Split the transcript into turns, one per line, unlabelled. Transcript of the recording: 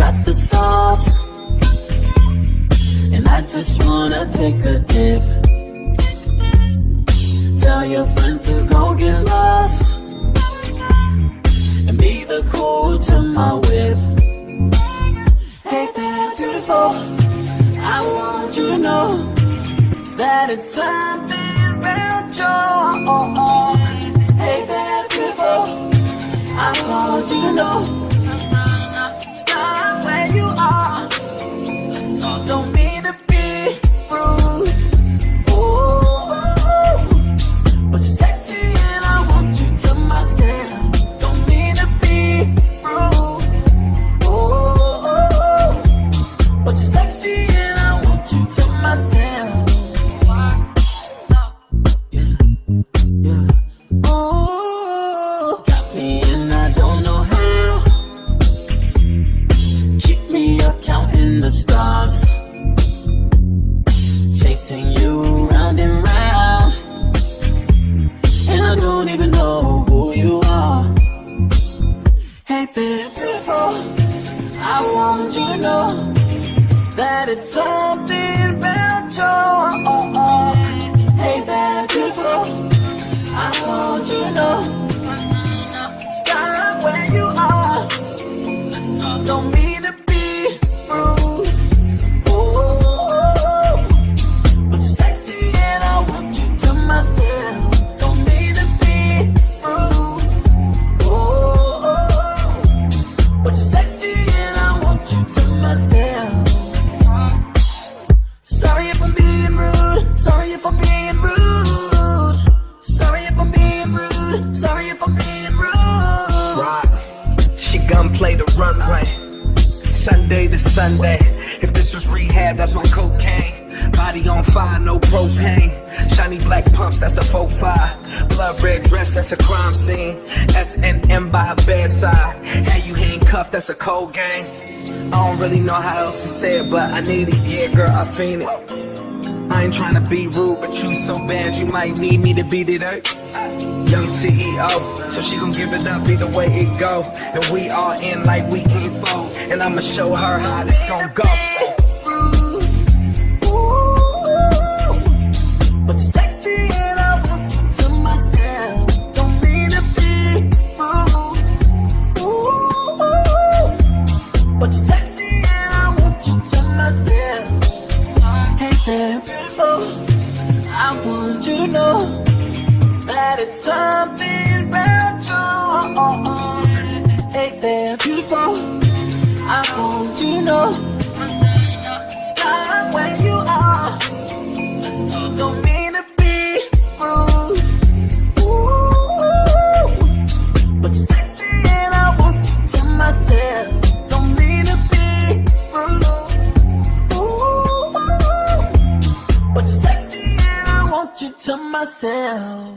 got the sauce, and I just wanna take a dip. Tell your friends to go get lost and be the cool to my whip. Hey there, beautiful, I want you to know that it's something about you. Hey there, beautiful, I want you to know. Stop where you are. Don't mean to be rude. Oh, but you're sexy and I want you to myself. Don't mean to be rude. Oh, but you're sexy and I want you to myself. Yeah. Ooh, got me and I don't know how. Keep me up counting the stars, chasing you round and round, and I don't even know who you are. Hey there, beautiful, I want you to know that it's something about you. Hey there, beautiful, I want you to know. Stop where you are. Don't mean to be rude. Oh, but you're sexy and I want you to myself. Don't mean to be rude. Oh, but you're sexy and I want you to myself. Sorry if I'm being rude. Sorry if I'm being rude. Sorry if I'm being rude. Sorry if I'm being rude.
Right. She gon' play the runway Sunday to Sunday. If this was rehab, that's my cocaine. Body on fire, no propane. Shiny black pumps, that's a 4-5. Blood red dress, that's a crime scene. S&M by her bedside. Had you handcuffed, that's a cold game. I don't really know how else to say it, but I need it. Yeah, girl, I fiend it. I ain't tryna be rude, but you so bad you might need me to beat it up. Young CEO, so she gon' give it up either way it go. And we all in like we can't fold. And I'ma show her how this gon' go.
But you're sexy and I want you to myself. Don't mean to be rude. But you're sexy and I want you to myself. Hey there, beautiful, I want you to know that it's something about you. Hey there, beautiful, I want you to know. Stop where you are. Don't mean to be rude. But you're sexy and I want you to myself. Don't mean to be rude. But you're sexy and I want you to myself.